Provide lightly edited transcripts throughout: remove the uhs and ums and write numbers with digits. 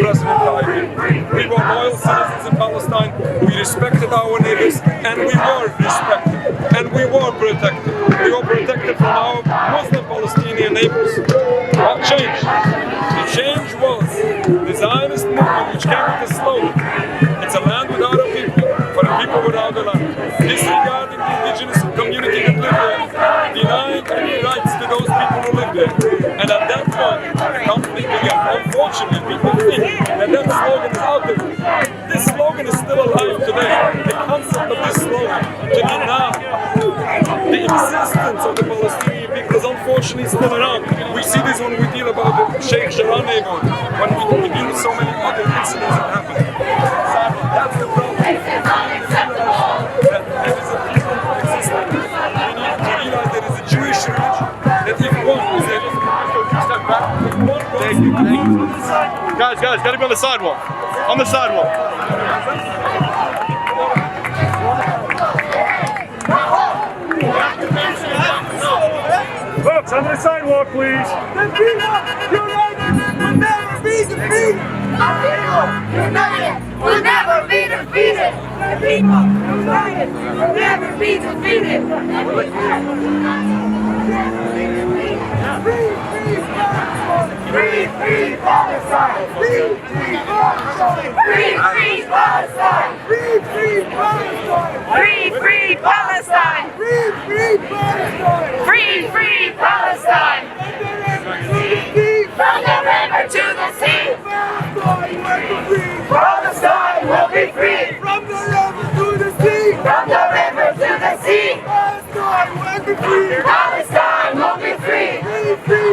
President Tayyip. We were loyal citizens in Palestine, we respected our neighbors, and we were respected, and we were protected. We were protected from our Muslim Palestinian neighbors. What changed? The change was the Zionist movement, which came with the slogan, "It's a land without a people, for a people without a land," disregarding the indigenous community that live there, denying any rights to those people who live there. And at that point, the conflict began. Unfortunately, people think that that slogan is out there. This slogan is still alive today. The concept of this slogan, to deny the existence of the Palestinian people, is unfortunately still around. We see this when we deal about the Sheikh Jarrah neighborhood, when we deal with so many other incidents that happen. That's the problem. That there is a people existing. We need to realize there is a Jewish religion that if one is a step back, Thank you. Guys, gotta be on the sidewalk. On the sidewalk. Folks, on the sidewalk, please. The people united will never be defeated. The people united will never be defeated. The people united will never be defeated. Free, free Palestine! Free, free Palestine! Free, free Palestine! Free, free Palestine! Free, free Palestine! Free, free Palestine! Free, free Palestine! From the river to the sea! Palestine will be free! From the river to the sea! From the river to the sea! Palestine will be free! Palestine will be free! Free,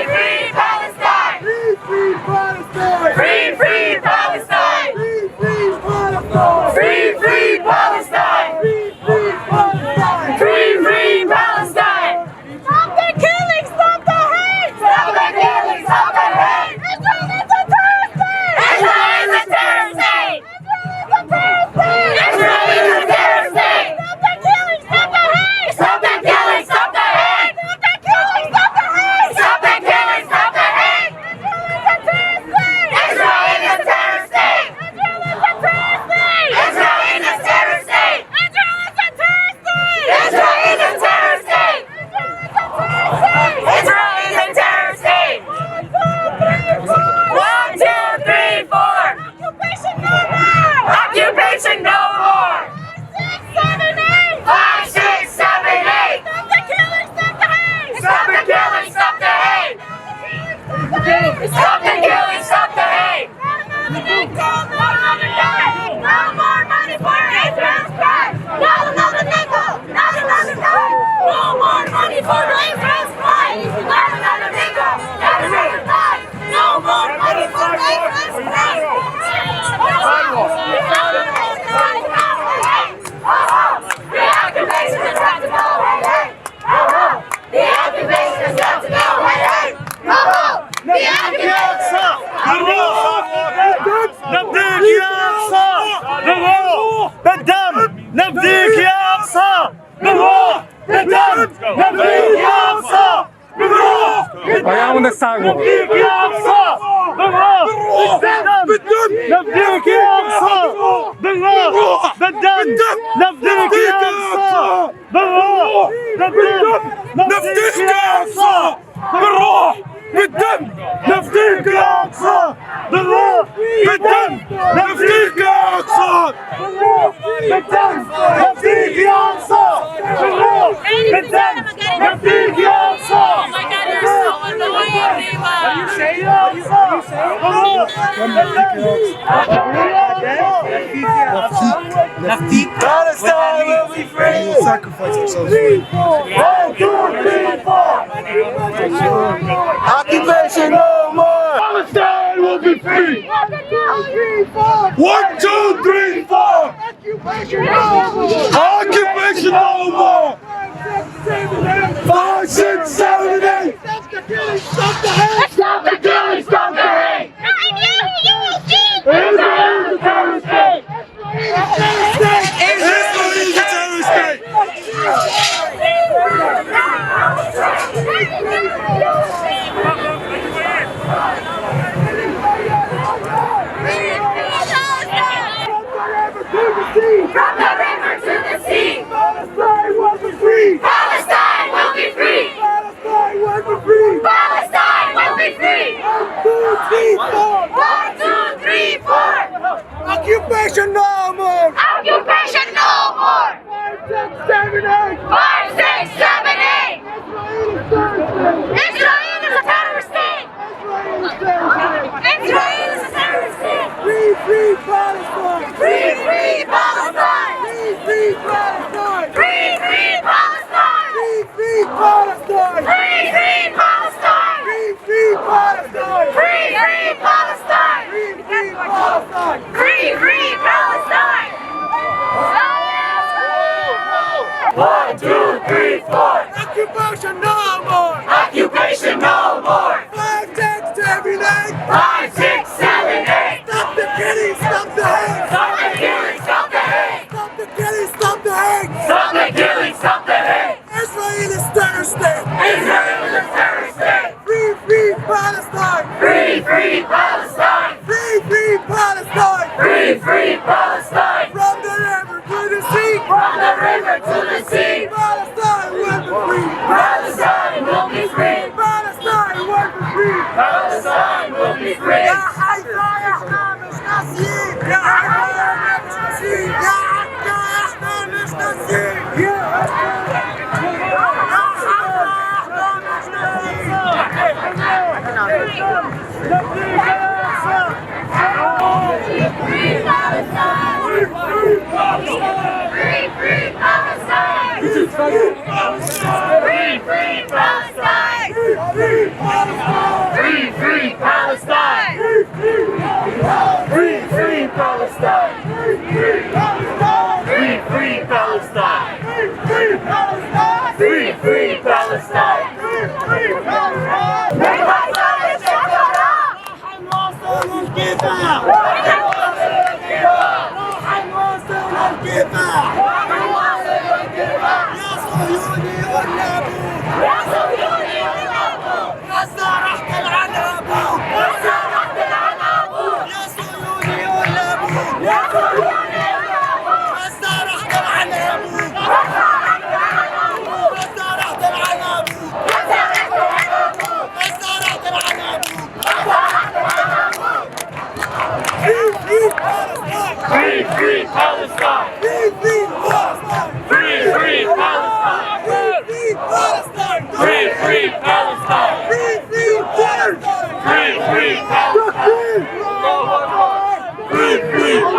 free Palestine! Free, free Palestine! Free, free Palestine! Free, free Palestine! Free, free Palestine! Free, free Palestine! Free, free Palestine! Free, free Palestine! Stop the killing! Stop the hate! Stop the killing! Stop the hate! Israel is a terrorist state! Israel is a terrorist state! Israel is a terrorist state! Stop the killing! Stop the hate! Stop the killing! Stop the hate! Stop the killing! Stop the hate! Stop the killing! Stop the hate! Israel is a terrorist state! Israel is a terrorist state! Israel is a terrorist state! Israel is a terrorist state! Israel is a terrorist state! 1, 2, 3, 4! Occupation no more! Occupation no more! 5, 6, 7, 8! 5, 6, 7, 8! Stop the killing! Stop the hate! Stop the killing! Stop the hate! Stop the killing! Stop the hate! No more money for Israel's crime! Not another nickel! Not another dime! No more money for Israel's crime! Not another nickel! Not another dime! No more money for Israel's crime! The occupation has got to go! The occupation has got to go! The Al-Aqsa! نفديك يا أقصى بالروح بالدم نفديك يا أقصى بالروح بالدم نفديك يا أقصى بالروح on the sidewalk. نفديك يا أقصى بالروح بالدم نفديك يا أقصى بالروح بالدم نفديك يا أقصى بالروح بالدم نفديك يا أقصى بالروح بالدم نفديك يا أقصى بالروح بالدم نفديك يا أقصى بالروح بالدم نفديك يا أقصى بالروح بالدم نفديك يا أقصى Oh my God, you're so annoying, Nima. Are you saying that? Palestine will be free! We will sacrifice ourselves for you. 1, 2, 3, 4! Occupation no more! Palestine will be free! 1, 2, 3, 4! Occupation no more! Occupation no more! 5, 6, 7, 8! Stop the killing! Stop the hate! Stop the killing! Stop the hate! Israel is a terrorist state! Israel is a terrorist state! Occupation no more! Occupation no more! 5, 6, 7, 8! 5, 6, 7, 8! Israel is a terrorist state! Israel is a terrorist state! Free Palestine! Free Palestine! Free Palestine! Free Palestine! Free Palestine! Free Palestine! Free Palestine! Free Palestine! Free Palestine! Free Palestine! 1, 2, 3, 4! Occupation no more! Occupation no more! 5, 6, 7, 8! 5, 6, 7, 8! Stop the killing! Stop the hate! Stop the killing! Stop the hate! Stop the killing! Stop the hate! Stop the killing! Stop the hate! Israel is terrorist state! Israel is a terrorist state! Free Palestine! Free Palestine! Free Palestine! Free Palestine! From the river to the sea! From the river to the sea! Palestine will be free! Palestine will be free! Palestine will be free! Palestine will be free! يا حيفا يا احنا مش ناسيين! يا حيفا مش ناسيين! يا عكا احنا مش ناسيين! يا حيفا احنا مش ناسيين! Free Palestine! Free Palestine! Free Palestine! Free Palestine! Free Palestine! Free Palestine! Free Palestine! Free Palestine! Free Palestine! Free Palestine! Free Palestine! Free Palestine! Free Palestine! Free Palestine will be free!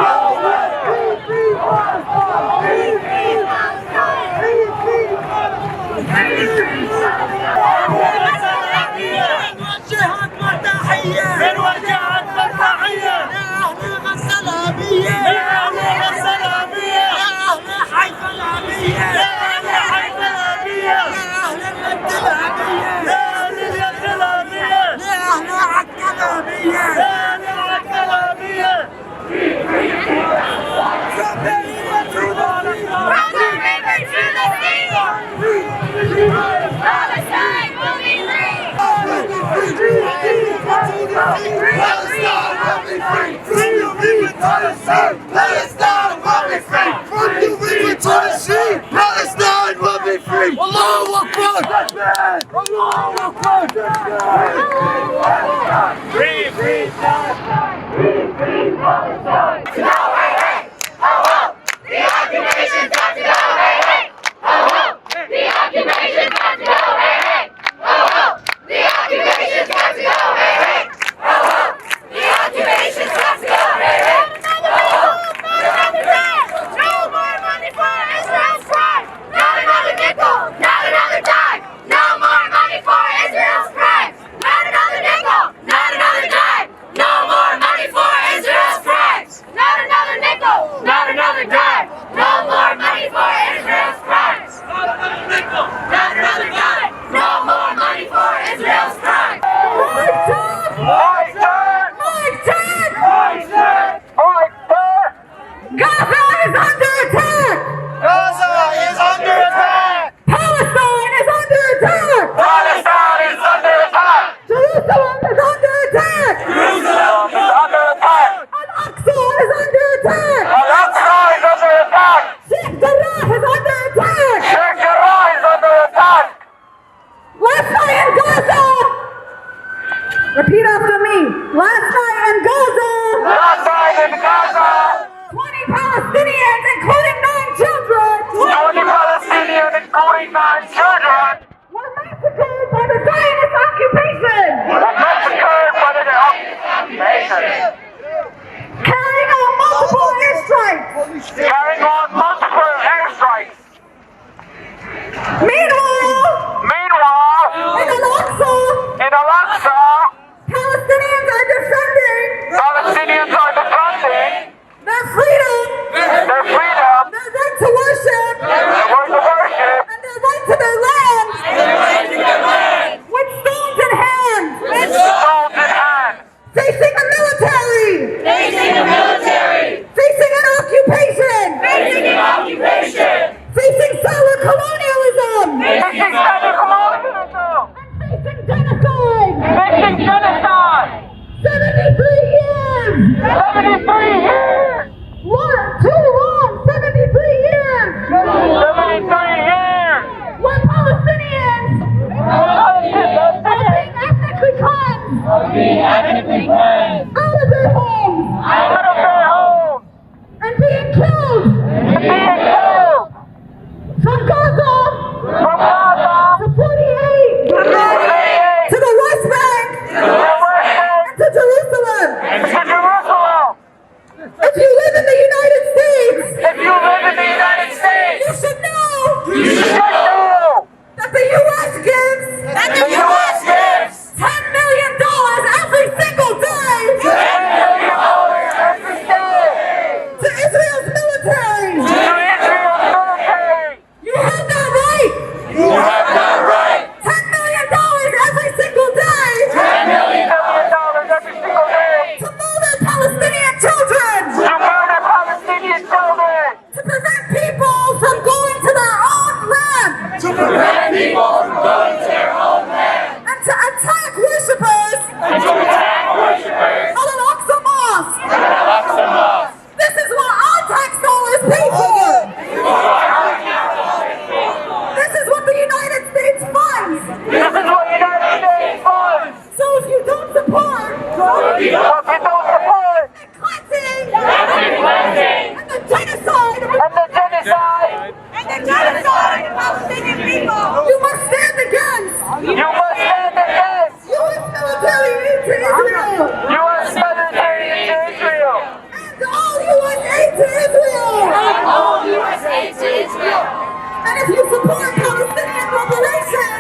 Palestine will be free! From the river to the sea! Palestine will be free! From the river to the sea! Palestine will be free! Allahu Akbar! Allahu Akbar! Free Palestine! Free Palestine! No, hey, hey! Ho, ho! The occupation's got to go, hey, hey! Ho, ho! The occupation's got to go, hey, hey! Ho, ho! The occupation's got to go, hey, hey! Ho, ho! The occupation's got to go, hey, hey! Not another dime! No more money for Israel's crime! Not another nickel! Not another dime! No more money for Israel's crime! Not another nickel! Not another dime! No more money for Israel's crimes! Genocide in Gaza! 20 Palestinians, including 9 children, 20 Palestinians, including 9 children, were massacred by the Zionist occupation, were massacred by the occupation, carrying out multiple airstrikes. carrying on multiple airstrikes. Meanwhile, Meanwhile, in Al-Aqsa, in Al-Aqsa, Palestinians are defending Palestinians are defending their freedom, their freedom, their right to worship, their right to worship, and their right to their land, with stones in hand, stones in hand, facing the military, facing an occupation, facing solar colonialism, facing settler colonialism, facing genocide. facing genocide. 73 years! 73 years! Too long! 73 years! 73 years! When Palestinians are being ethnically cleansed out of their homes Out of their homes! and being killed Being killed! from Gaza From Gaza! to 48 48! to the West Bank To the West Bank! to Jerusalem. And to Jerusalem! If you live in the United States, If you live in the United States, you should know you should know that the U.S. gives that the U.S. gives $10 million every single day $10 million every day to Israel's military. to Israel's military. You have that right. You have that right. $10 million every single day $10 million every single day to murder Palestinian children, to murder Palestinian children, to prevent people from going to their own land, to prevent people from going to their own land, and to attack worshippers and to attack worshippers of Al-Aqsa Mosque. at Al-Aqsa Mosque. This is what our tax dollars pay for. This is what the United States funds. This is what United States funds. So if you don't support If you don't support cleansing ethnic cleansing and the genocide and the genocide, of Palestinian people, you must stand against you must stand against U.S. military aid to Israel U.S. military into Israel and all U.S. aid to Israel. And if you support Palestinian reparation,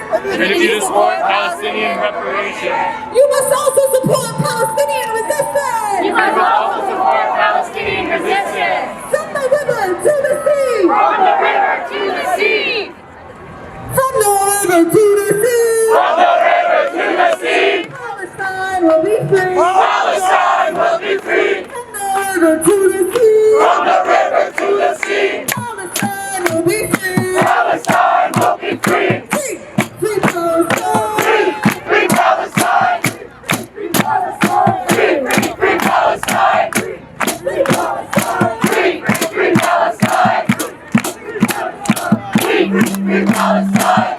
you must also support Palestinian resistance. From the river to the sea. From the river to the sea. Palestine will be free. Palestine will be free. From the river to the sea. From the river to the sea, Palestine will be free. Palestine will be free. Free, free Palestine. Free Palestine. Free Palestine. Free Palestine. Free Palestine. Free Palestine. Free Palestine. Free Palestine. Free Palestine. Free Palestine. Free Palestine.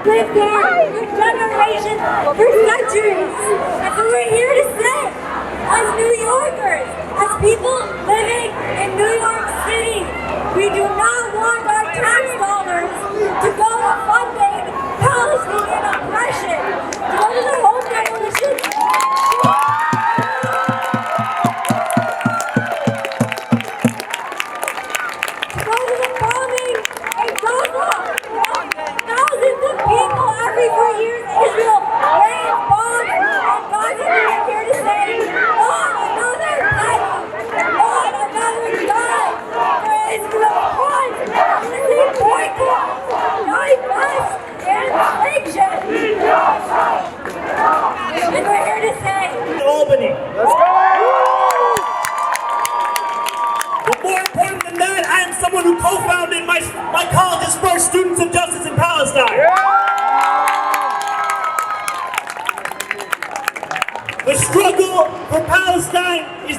Lived there for generations, for centuries. And so we're here to say, as New Yorkers, as people living in New York City, we do not want our tax dollars to go to funding Palestinian oppression, to go to their home demolition. Thousands of people every 4 years, Israel rains bombs on Gaza. We're here to say, not another penny,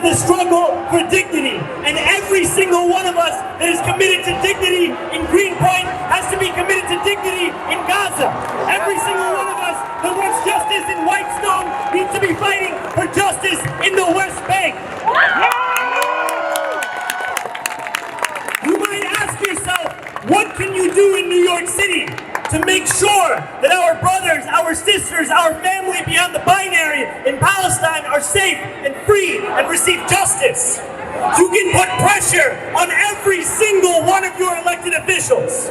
the struggle for dignity. And every single one of us that is committed to dignity in Greenpoint has to be committed to dignity in Gaza. Every single one of us that wants justice in Whitestone needs to be fighting for justice in the West Bank. You might ask yourself, what can you do in New York City to make sure that our brothers, our sisters, our family beyond the binary in Palestine are safe and free and receive justice? You can put pressure on every single one of your elected officials.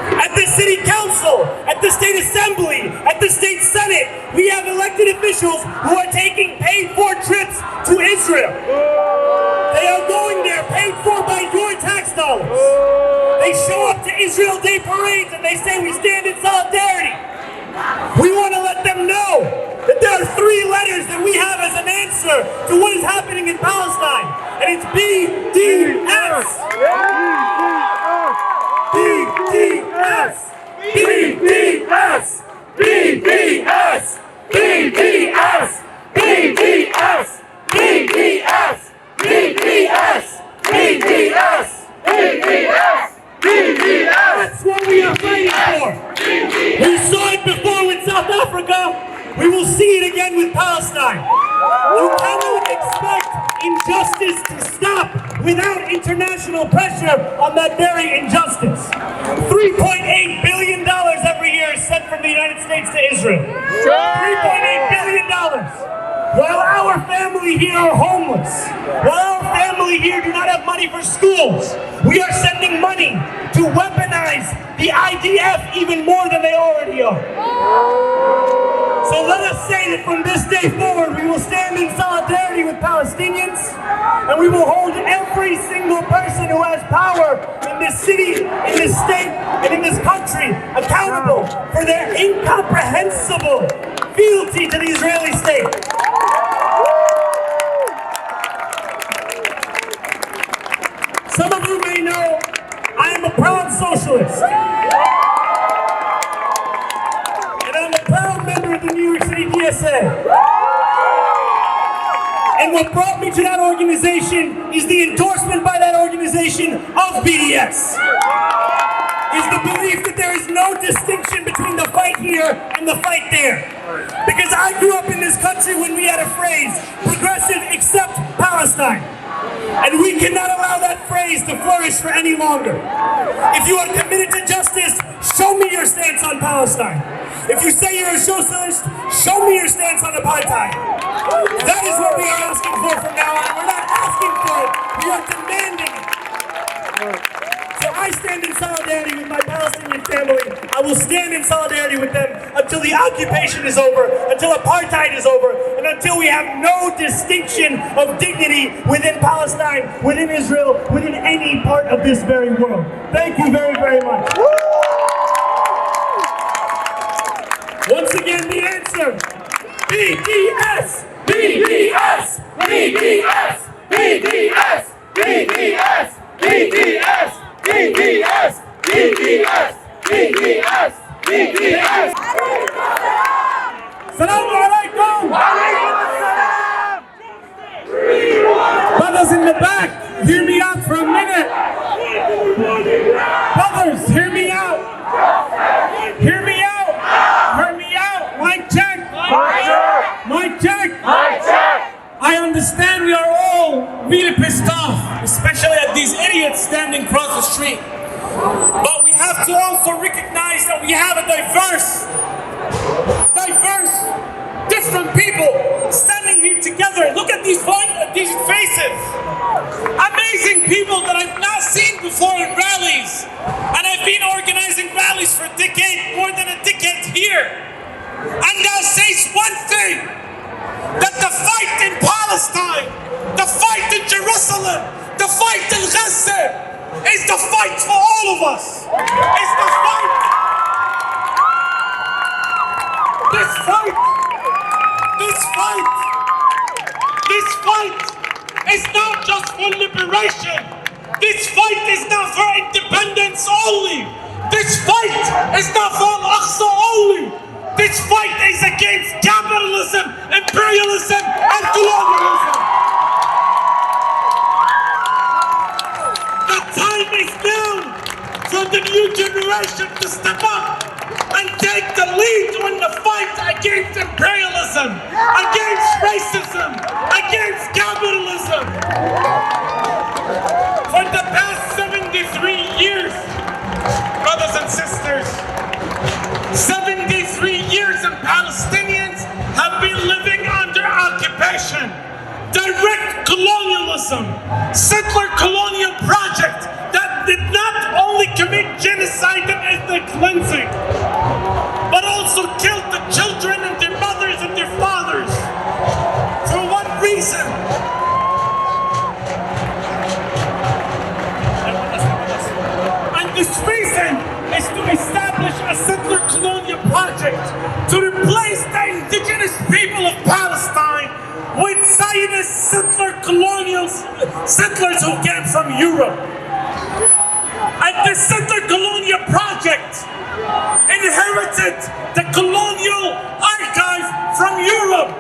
At the city council, at the state assembly, at the state senate, we have elected officials who are taking paid-for trips to Israel. They are going there paid for by your tax dollars. They show up to Israel Day parades and they say we stand in solidarity. We want to let them know that there are 3 letters that we have as an answer to what is happening in Palestine. And it's BDS. BDS. BDS. BDS. BDS. BDS. BDS. BDS. BDS. BDS. BDS. That's what we are fighting for. We saw it before with South Africa. We will see it again with Palestine. You cannot expect injustice to stop without international pressure on that very injustice. $3.8 billion every year is sent from the United States to Israel. $3.8 billion. While our family here are homeless, while our family here do not have money for schools, we are sending money to weaponize the IDF even more than they already are. So let us say that from this day forward, we will stand in solidarity with Palestinians, and we will hold every single person who has power in this city, in this state, and in this country accountable for their incomprehensible fealty to the Israeli state. Some of you may know I am a proud socialist. And I'm a proud member of the New York City DSA. And what brought me to that organization is the endorsement by that organization of BDS. Is the belief that there is no distinction between the fight here and the fight there. Because I grew up in this country when we had a phrase, progressive except Palestine. And we cannot allow that phrase to flourish for any longer. If you are committed to justice, show me your stance on Palestine. If you say you're a socialist, show me your stance on apartheid. That is what we are asking for from now on. We're not asking for it, we are demanding it. So I stand in solidarity with my Palestinian family. I will stand in solidarity with them until the occupation is over, until apartheid is over, and until we have no distinction of dignity within Palestine, within Israel, within any part of this very world. Thank you very, very much. Once again, the answer, BDS, BDS, BDS, BDS, BDS, BDS, BDS, BDS, BDS, BDS. Assalamu alaikum. Brothers in the back, hear me out for a minute. Brothers, hear me out. Hear me out. Hear me out. Mic check. Mic check. Mic check. I understand we are all really pissed off, especially at these idiots standing across the street. But we have to also recognize that we have a diverse, different people standing here together. Look at these faces. Amazing people that I've not seen before in rallies. And I've been organizing rallies for more than a decade here. And that says one thing, that the fight in Palestine, the fight in Jerusalem, the fight in Gaza is the fight for all of us. It's the fight. This fight is not just for liberation. This fight is not for independence only. This fight is not for Al-Aqsa only. This fight is against capitalism, imperialism, and colonialism. new generation to step up and take the lead in the fight against imperialism, against racism, against capitalism. For the past 73 years, brothers and sisters, 73 years and Palestinians have been living under occupation. Direct colonialism, settler colonial project that did not only commit genocide and ethnic cleansing, but also killed the children and their mothers and their fathers. For what reason? And this reason is to establish a settler colonial project to replace the indigenous people of Palestine with Zionist settler settlers who came from Europe. And the settler colonial project inherited the colonial archive from Europe,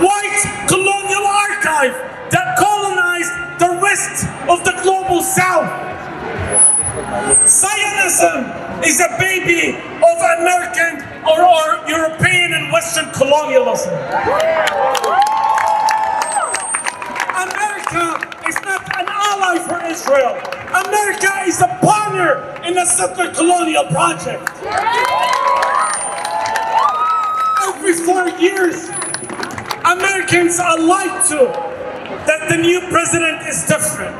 white colonial archive that colonized the rest of the global south. Zionism is a baby of American or European and Western colonialism. America is not an ally for Israel. America is a partner in the settler colonial project. Every 4 years, Americans are lied to that the new president is different,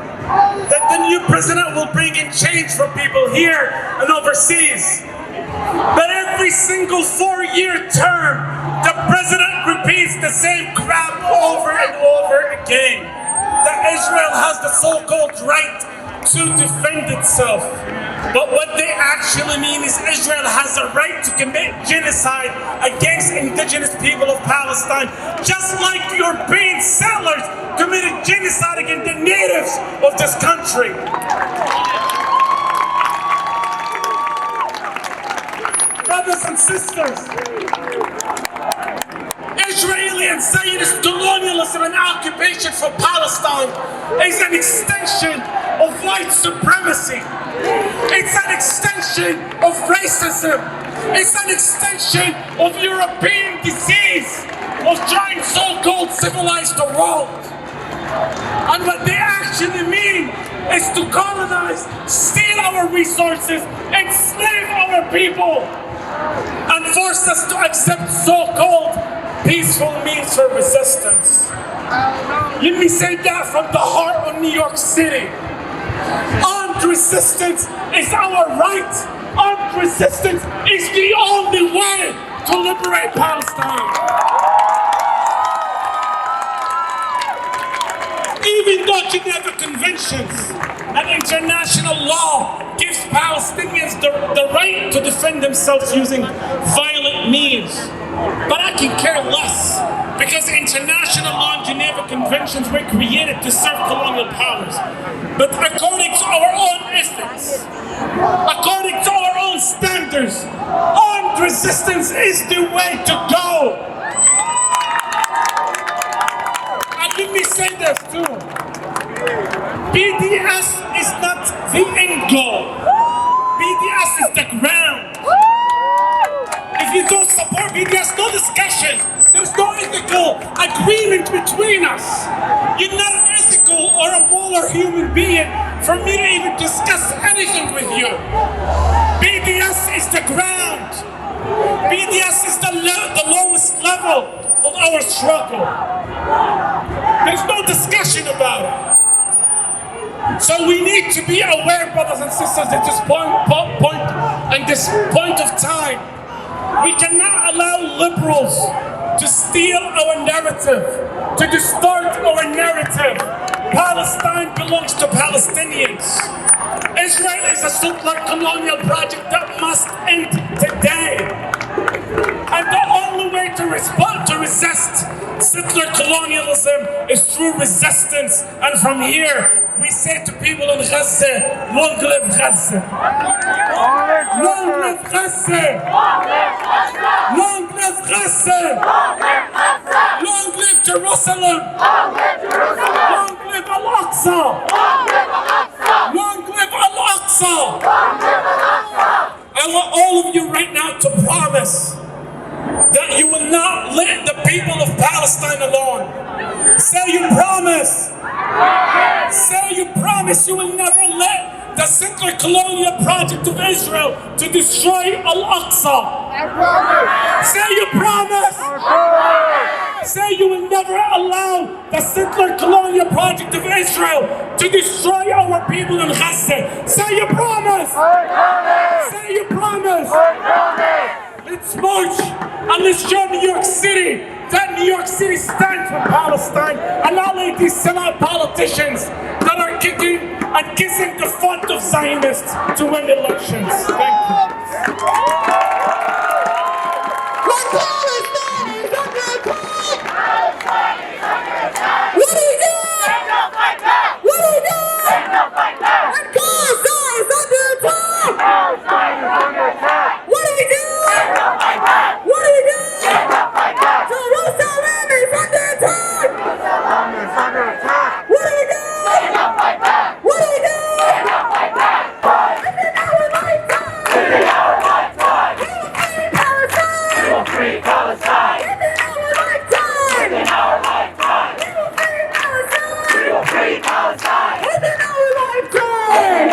that the new president will bring in change for people here and overseas. But every single 4-year term, the president repeats the same crap over and over again. That Israel has the so-called right to defend itself. But what they actually mean is Israel has a right to commit genocide against indigenous people of Palestine, just like European settlers committed genocide against the natives of this country. Brothers and sisters, Israeli and Zionist colonialism and occupation for Palestine is an extension of white supremacy. It's an extension of racism. It's an extension of European disease of trying so-called civilize the world. And what they actually mean is to colonize, steal our resources, enslave our people, and force us to accept so-called peaceful means for resistance. Let me say that from the heart of New York City. Armed resistance is our right. Armed resistance is the only way to liberate Palestine. Even though Geneva Conventions and international law gives Palestinians the right to defend themselves using violent means, but I can care less, because international law and Geneva Conventions were created to serve colonial powers. But according to our own ethics, according to our own standards, armed resistance is the way to go. And let me say this too. BDS is not the end goal. BDS is the ground. If you don't support BDS, no discussion. There's no ethical agreement between us. You're not an ethical or a moral human being for me to even discuss anything with you. BDS is the ground. BDS is the lowest level of our struggle. There's no discussion about it. So we need to be aware, brothers and sisters, at this point of time. We cannot allow liberals to steal our narrative, to distort our narrative. Palestine belongs to Palestinians. Israel is a settler colonial project that must end today. And the only way to resist settler colonialism is through resistance. And from here, we say to people in Gaza, long live Gaza! Long live Gaza! Long live Gaza! Long live Jerusalem! Long live Al-Aqsa! Long live Al-Aqsa! promise that you will not let the people of Palestine alone. Say you promise. Say you promise you will never let the settler colonial project of Israel to destroy Al-Aqsa. Say you promise. Say you will never allow the settler colonial project of Israel to destroy our people in Gaza. Say you promise. Say you promise. Let's march and let's show New York City that New York City stands for Palestine, and not like these sellout politicians that are kicking and kissing the front of Zionists to win elections. Thank you. What are you doing? What are you doing? Gaza is under attack! What are you doing? What are you doing? Jerusalem is under attack! What are you doing? What are you doing? Within our lifetime! We will free Palestine! Within our lifetime! We will free Palestine! Within our lifetime!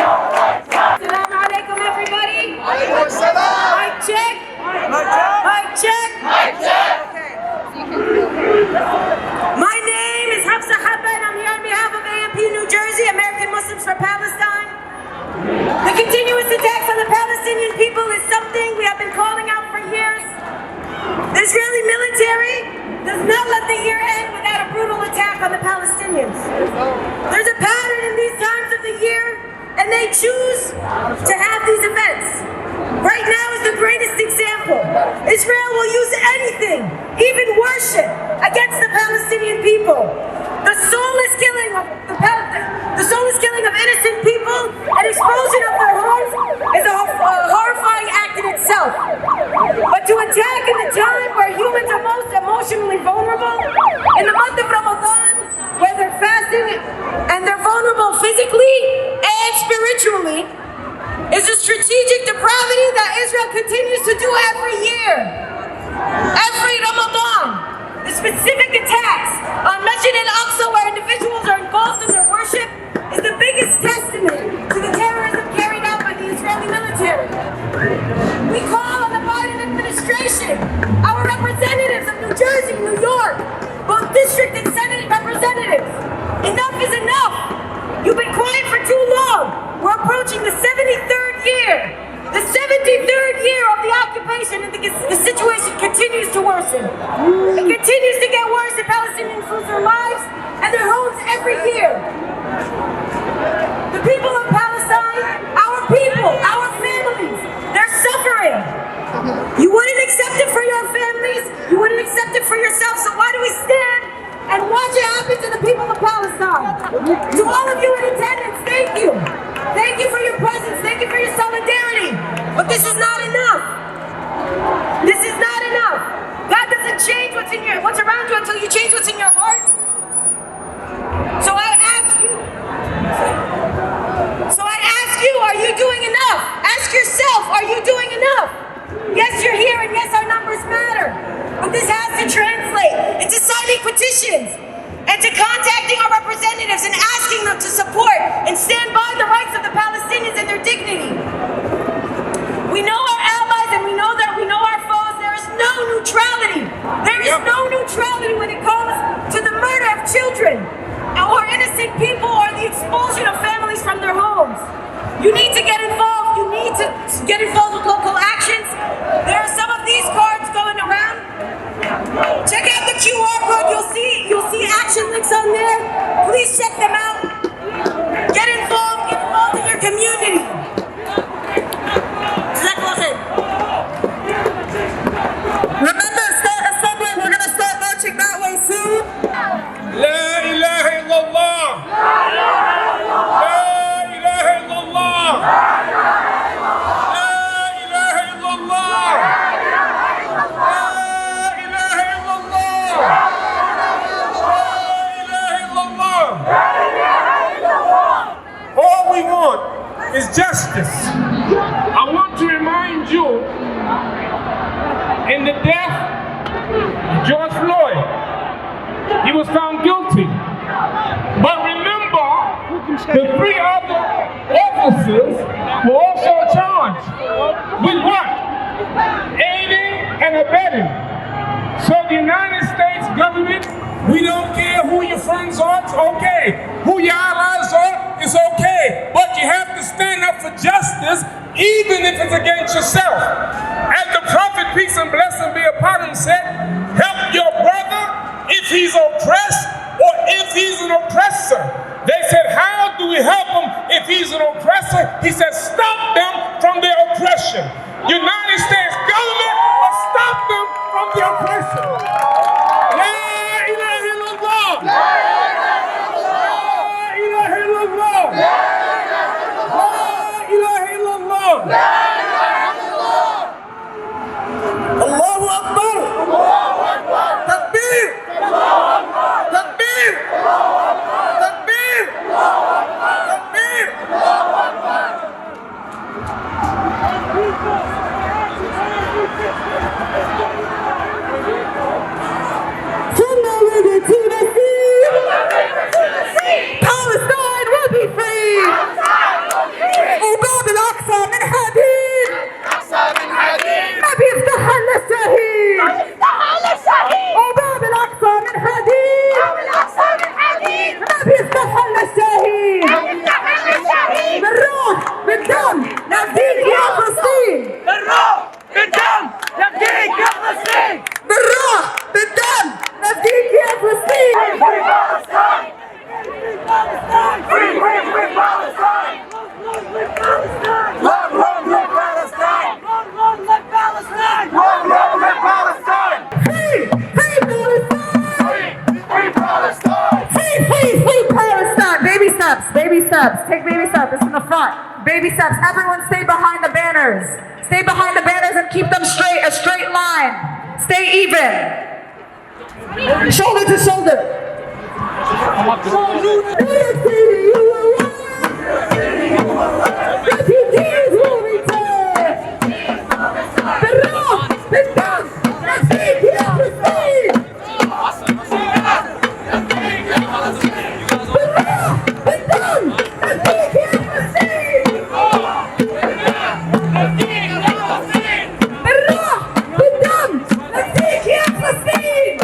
Assalamu alaikum, everybody. Mic check. Mic check. My name is Hafsa Habba, and I'm here on behalf of AMP New Jersey, American Muslims for Palestine. The continuous attacks on the Palestinian people is something we have been calling out for years. The Israeli military does not let the year end without a brutal attack on the Palestinians. There's a pattern in these times of the year, and they choose to have these events. Right now is the greatest example. Israel will use anything, even worship, against the Palestinian people. The soulless killing of innocent people and explosion of their homes is a horrifying act in itself. But to attack in the time where humans are most emotionally vulnerable, in the month of Ramadan, where they're fasting and they're vulnerable physically and spiritually, is a strategic depravity that Israel continues to do every year. Every Ramadan. The specific attacks on Masjid Al-Aqsa, where individuals are involved in their worship, is the biggest testament to the terrorism carried out by the Israeli military. We call on the Biden administration, our representatives of New Jersey, New York, both district and Senate representatives. Enough is enough. You've been quiet for too long. We're approaching the 73rd year. The 73rd year of the occupation, and the situation continues to worsen. It continues to get worse, and Palestinians lose their lives and their homes every year. The people of Palestine, our people, our families, they're suffering. You wouldn't accept it for your families, you wouldn't accept it for yourself, so why do we stand and watch it happen to the people of Palestine? To all of you in attendance, thank you. Thank you for your presence, thank you for your solidarity. But this is not enough. This is not enough. God doesn't change what's around you until you change what's in your heart. So I ask you, are you doing enough? Ask yourself, are you doing enough? Yes, you're here, and yes, our numbers matter. But this has to translate into signing petitions and to contacting our representatives and asking them to support and stand by the rights of the Palestinians and their dignity. We know our allies and we know our foes. There is no neutrality. There is no neutrality when it comes to the murder of children or innocent people or the expulsion of families from their homes. You need to get involved. You need to get involved with local actions. There are some of these cards going around. Check out the QR code. You'll see action links on there. Please check them out. Get involved in your community. Remember, start assembly. We're going to start marching that way soon. La ilaha illallah. La ilaha illallah. La ilaha illallah. La ilaha illallah. La ilaha illallah. All we want is justice. I want to remind you in the death of George Floyd. He was found guilty. But remember, the 3 other officers were also charged with what? Aiding and abetting. So the United States government, we don't care who your friends are, it's okay. Who your allies are, it's okay. But you have to stand up for justice, even if it's against yourself. As the prophet, peace and blessing be upon him, said, help your brother if he's oppressed or if he's an oppressor. They said, how do we help him if he's an oppressor? He said, stop them from their oppression. United States government must stop them from their oppression. La ilaha illallah. La ilaha illallah. La ilaha illallah. Allahu Akbar. Takbir. Takbir. Takbir. Takbir. From the river to the sea, Palestine will be free. Oh God, Al-Aqsa min hadid. نبي افتح للشهيد. Oh God, Al-Aqsa min hadid. نبي افتح للشهيد. بالروح بالدم نفديك يا فلسطين. بالروح بالدم نفديك يا فلسطين. بالروح بالدم نفديك يا فلسطين. Free Palestine. Free Palestine. Long live Palestine. Long live Palestine. Long live Palestine. Free Palestine. Free Palestine. Free Palestine. Baby steps. Baby steps. Take baby steps. It's in the front. Baby steps. Everyone stay behind the banners. Stay behind the banners and keep them straight. A straight line. Stay even. Shoulder to shoulder. Refugees will return. بالروح بالدم نفديك يا فلسطين. بالروح بالدم نفديك يا فلسطين. بالروح بالدم نفديك يا فلسطين. بالروح بالدم نفديك يا فلسطين.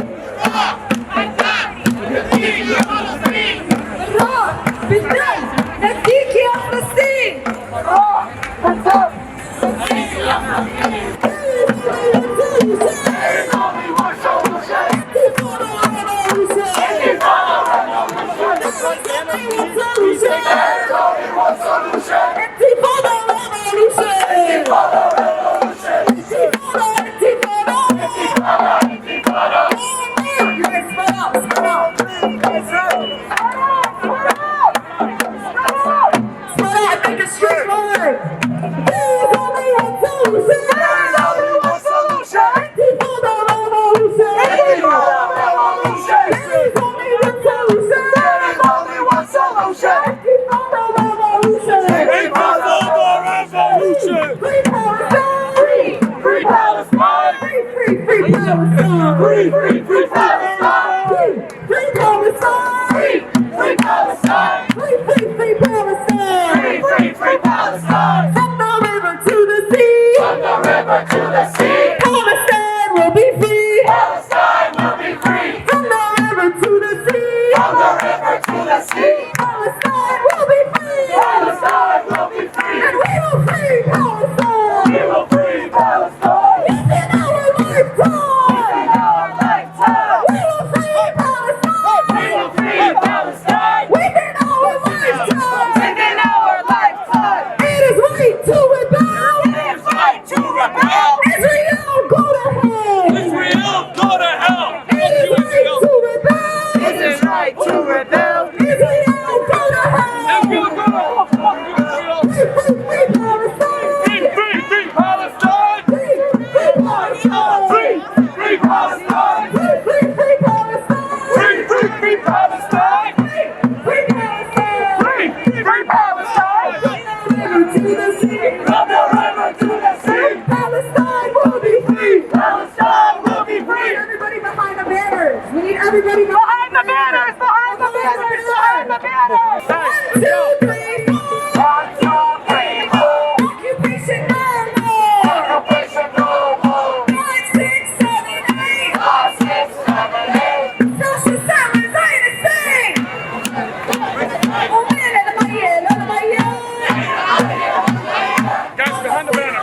Israel! Everybody behind the banners! Behind the banners! Behind the banners! 1, 2, 3, 4! 1, 2, 3, 4! Occupation no more! Occupation no more! 5, 6, 7, 8! 5, 6, 7, 8! Social silence, Zionist thing! ومين الميل الميل؟ Guys, behind the banner.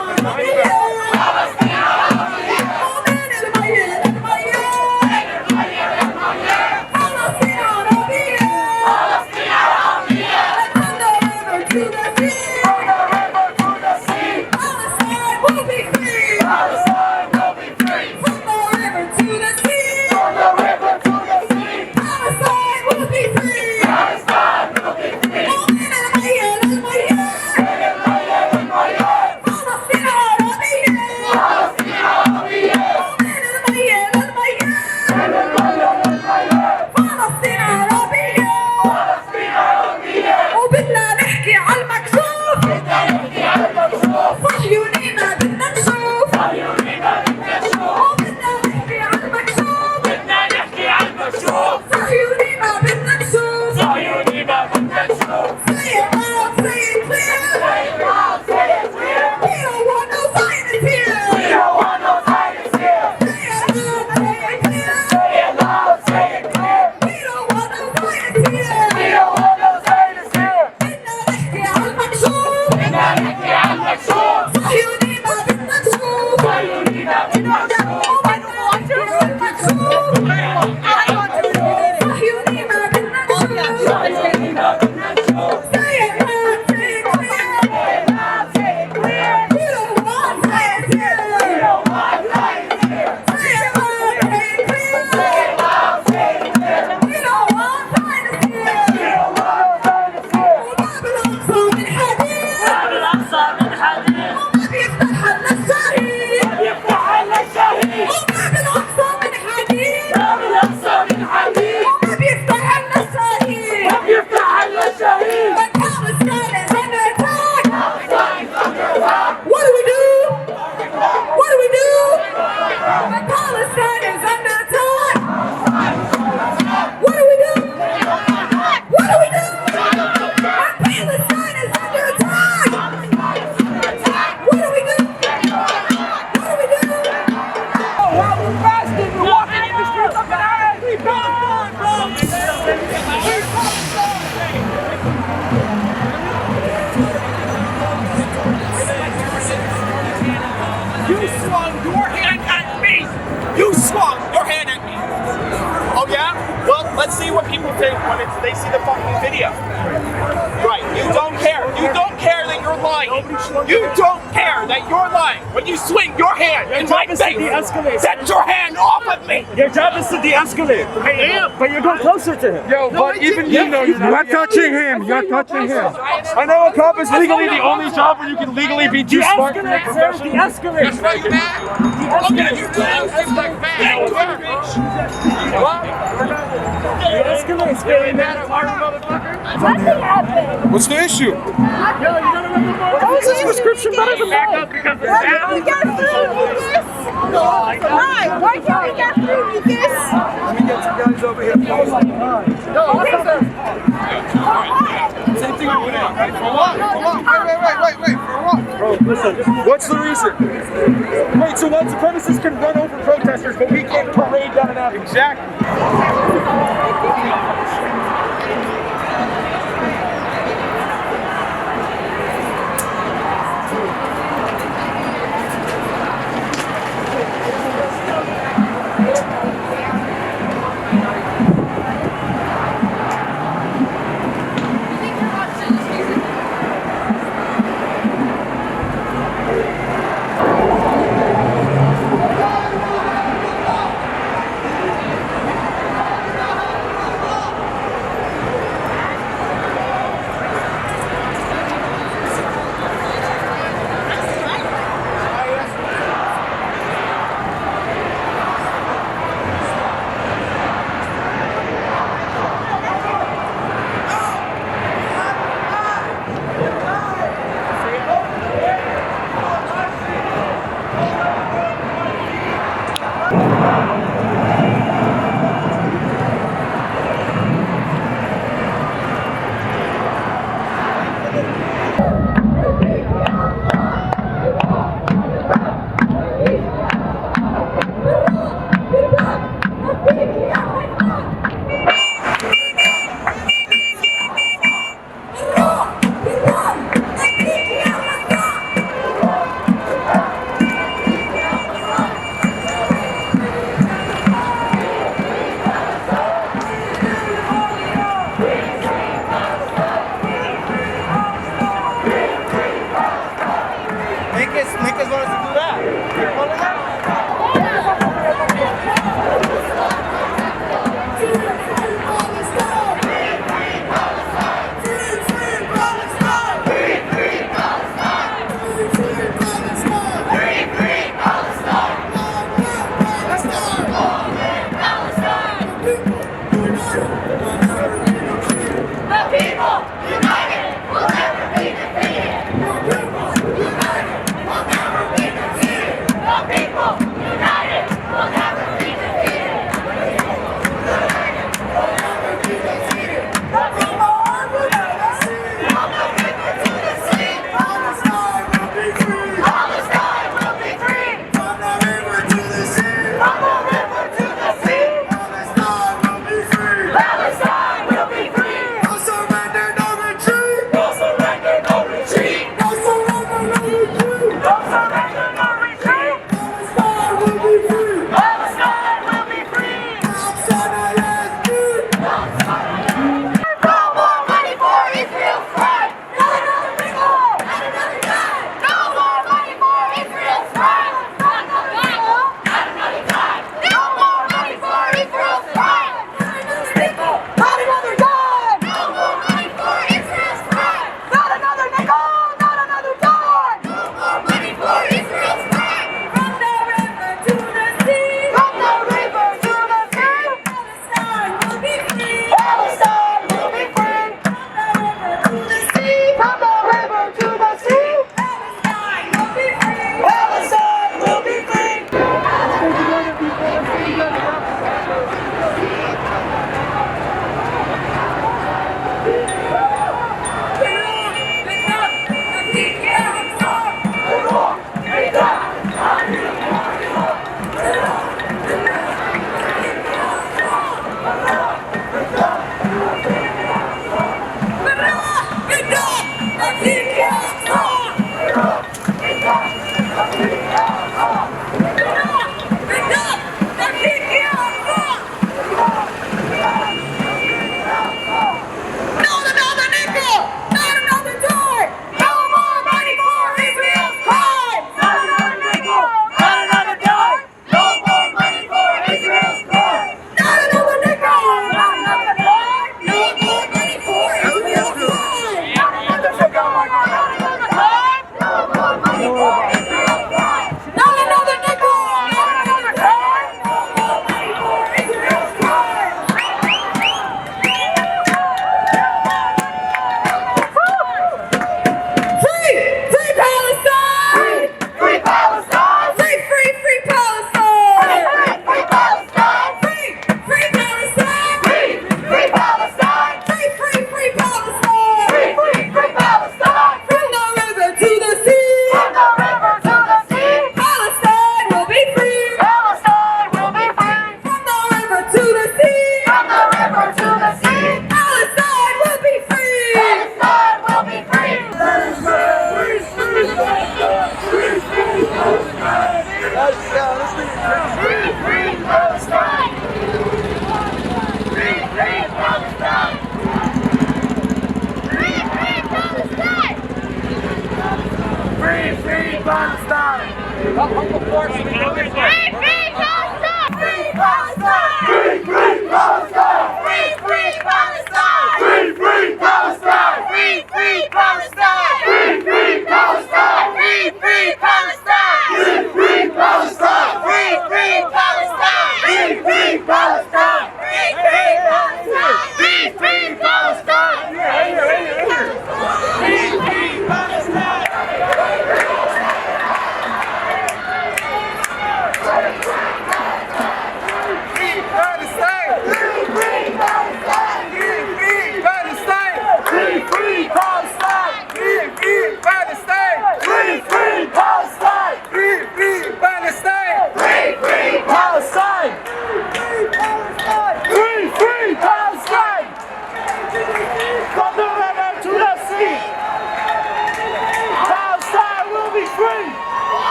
Let's see what people think when they see the fucking video. Right, you don't care. You don't care that you're lying. You don't care that you're lying. When you swing your hand in my face, get your hand off of me. Your job is to de-escalate. I am. But you're going closer to him. Yo, no, but even you know you're not touching him. You're touching him. I know a cop is legally the only job where you can legally be too smart. De-escalate. That's right, you mad? Look at you, De-escalate, scary Nothing happened. What's the issue? How is this description better than that? Why can't we get through this? Why can't we get through this? Let me get some guys over here. Same thing we put in. For what? Wait. For what? Bro, listen. What's the reason? Wait, so white supremacists can run over protesters, but we can't parade down an avenue. Exactly.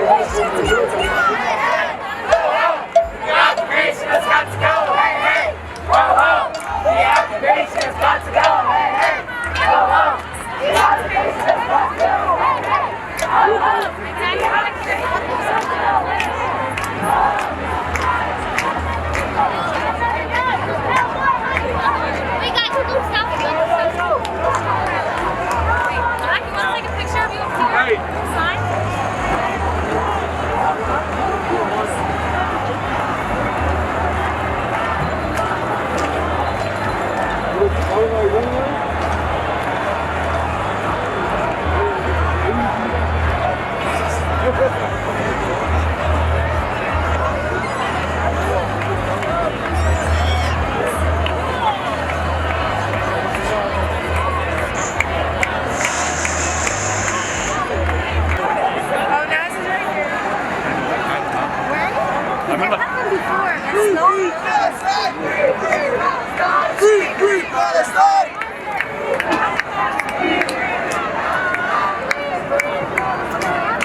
occupation has got to go, hey, hey! Ho-ho! The occupation has got to go, hey, hey! Ho-ho! The occupation has got to go, hey, hey! Ho-ho! The occupation has got to go, hey, hey! We got to go south again. Jack, you want to take a picture of you up here? Sign?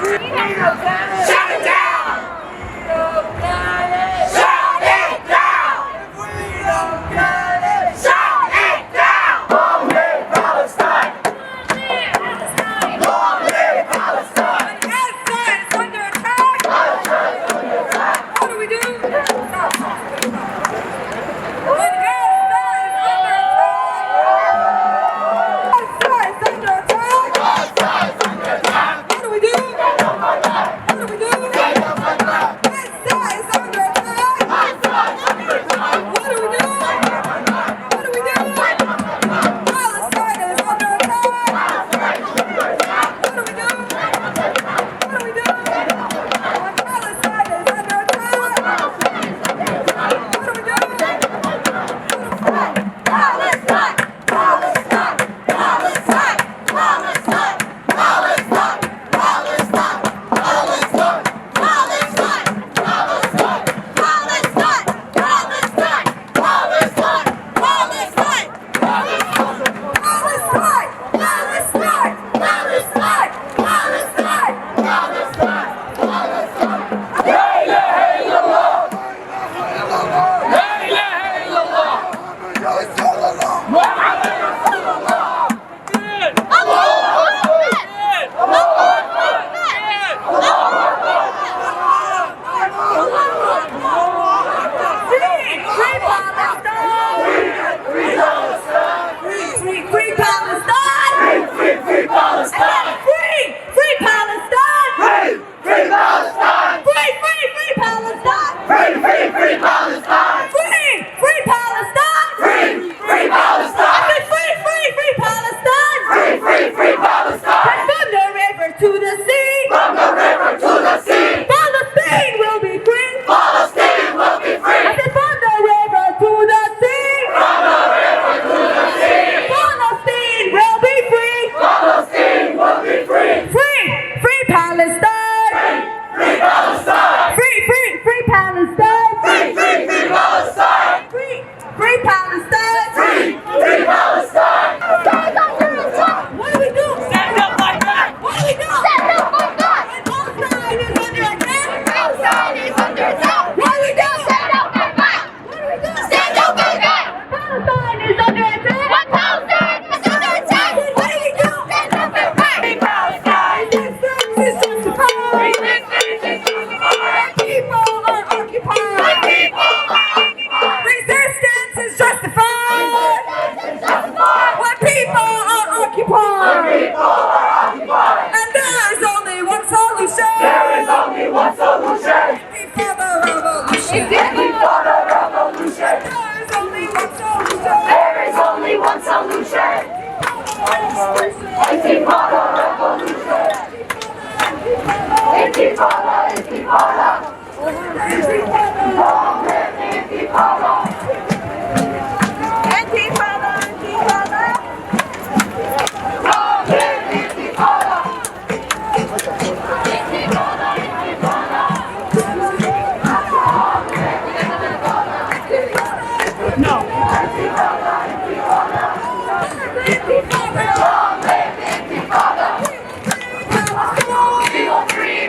Free Palestine! Shut it down! Shut it down! Shut it down! Long live Palestine! Long live Palestine! Palestine is under attack! Palestine is under attack! What do we do?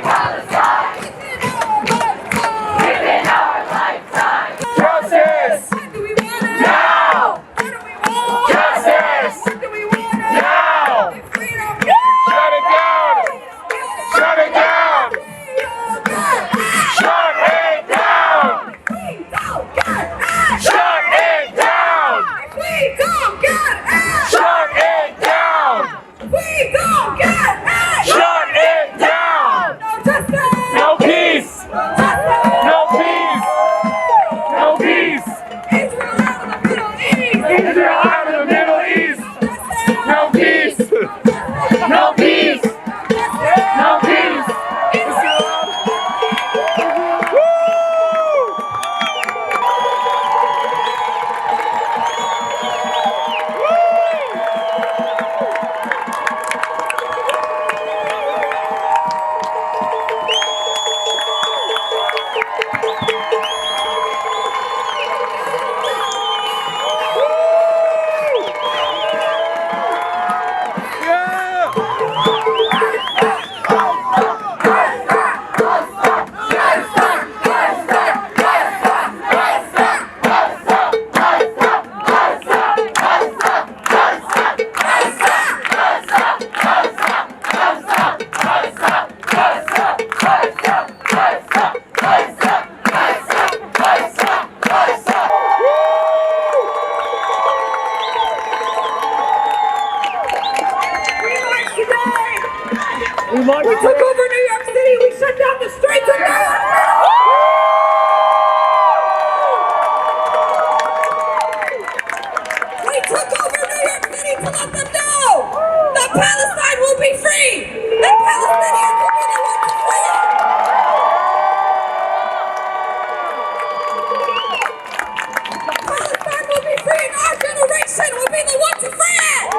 Palestine! justice! No peace! No peace! No peace! Israel out of the Middle East! Israel out of the Middle East! No peace! No peace! No peace! We took over New York City. We shut down the streets of New York City. We took over New York City to let them know that Palestine will be free. That Palestinians will be the ones to free it. Palestine will be free, and our generation will be the ones to free it.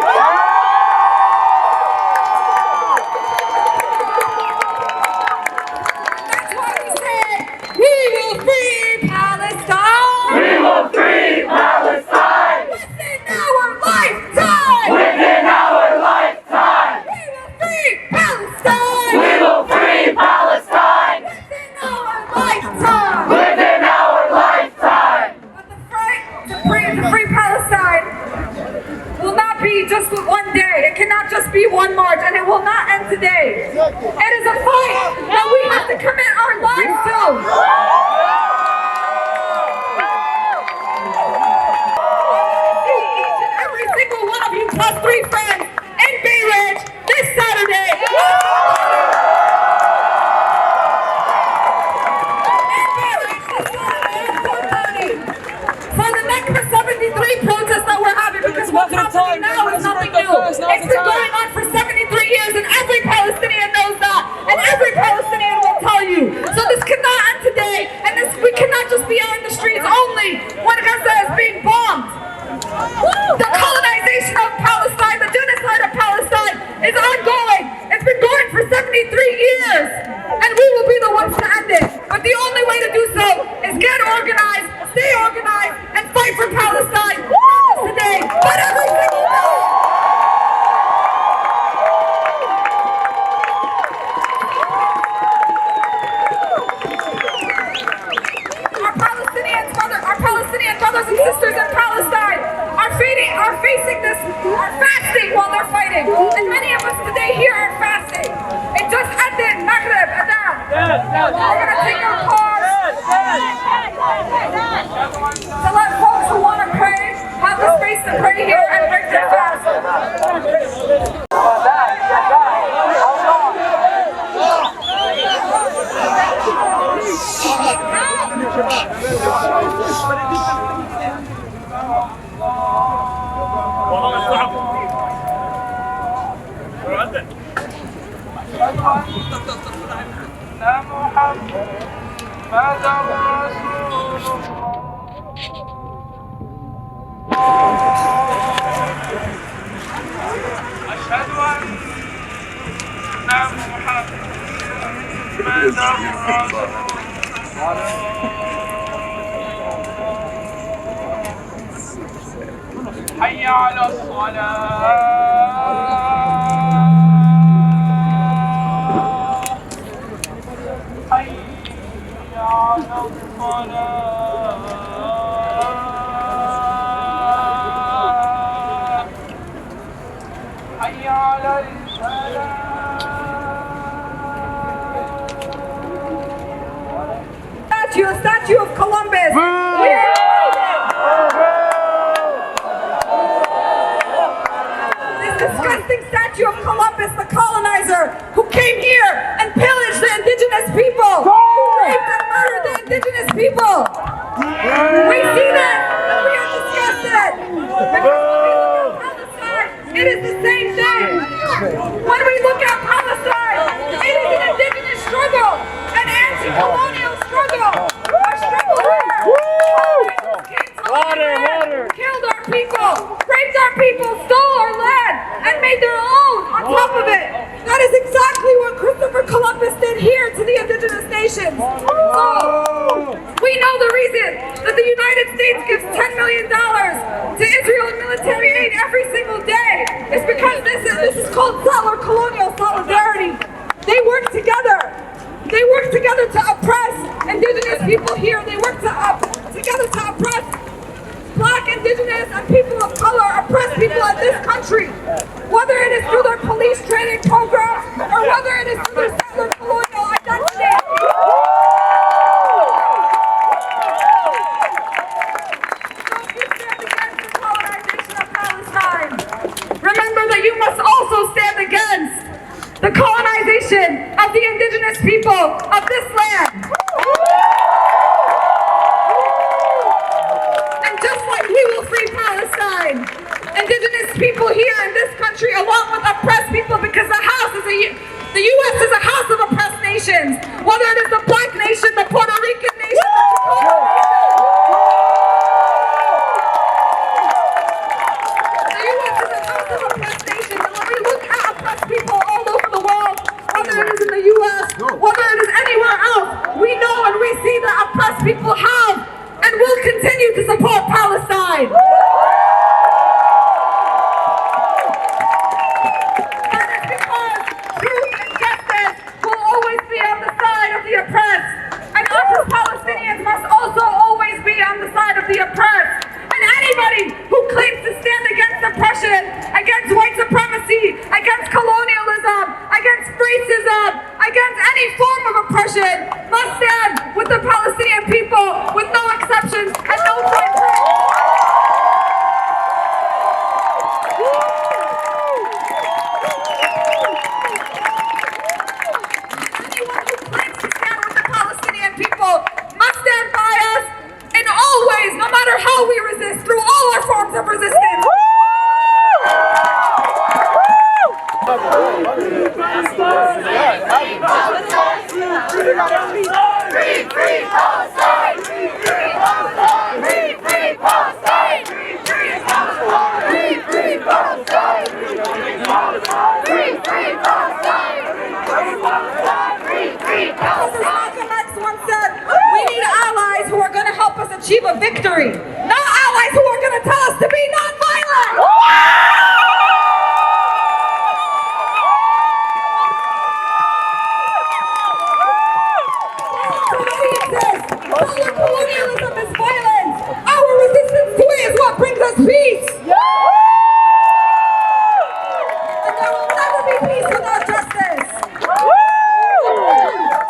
Just for one day. It cannot just be one march, and it will not end today. It is a fight that we have to commit our lives to. Each and every single one of you plus 3 friends in Bay Ridge this Saturday. For the NAKBA 73 protest that we're having, because what's happening now is nothing new. It's been going on for 73 years, and every Palestinian knows that, and every Palestinian will tell you. So this cannot end today, and we cannot just be out in the streets only when Gaza is being bombed. The colonization of Palestine, the genocide of Palestine is ongoing. It's been going for 73 years, and we will be the ones to end it. But the only way to do so is get organized, stay organized, and fight for Palestine, not just today, but every single day. Our Palestinian brothers and sisters in Palestine are facing this, are fasting while they're fighting. And many of us today here are fasting. It just ended, Maghrib, Adhan. We're going to take our pause to let folks who want to pray have the space to pray here and break their fast. حي على الصلاة حي على الصلاة حي على الفلاح. A statue of Columbus. This disgusting statue of Columbus, the colonizer, who came here and pillaged the indigenous people. We see that and we are disgusted. Because when we look at Palestine, it is the same thing. When we look at Palestine, it is an indigenous struggle, an anti-colonial struggle, a struggle where colonizers came to our land, killed our people, raped our people, stole our land, and made their own on top of it. That is exactly what Christopher Columbus did here to the indigenous nations. So, we know the reason that the United States gives $10 million to Israel in military aid every single day. It's because this is called settler colonial solidarity. They work together. They work together to oppress indigenous people here. They work together to oppress Black, indigenous, and people of color, oppressed people in this country. Whether it is through their police training programs or whether it is through their settler colonial identity. Remember that you must also stand against the colonization of the indigenous people of this land. And just like we will free Palestine, indigenous people here in this country, along with oppressed people, because the U.S. is a house of oppressed nations, whether it is the Black nation, the Puerto Rican nation, the Dakota nation. People all over the world, whether it is in the U.S., whether it is anywhere else, we know and we see that oppressed people have and will continue to support Palestine. That is because truth and justice will always be on the side of the oppressed, and us as Palestinians must also always be on the side of the oppressed. And anybody who claims to stand against oppression, against white supremacy, against colonialism, against racism, against any form of oppression, must stand with the Palestinian people with no exceptions and no fine print. Anyone who claims to stand with the Palestinian people must stand by us in all ways, no matter how we resist, through all our forms of resistance. Free Palestine! Free Palestine! Free Palestine! Free Palestine! Free Palestine! Free Palestine! Free Palestine! Free Palestine! Malcolm X once said, we need allies who are going to help us achieve a victory, not allies who are going to tell us to be nonviolent. Colonialism is violence. Our resistance to it is what brings us peace. And there will never be peace without justice.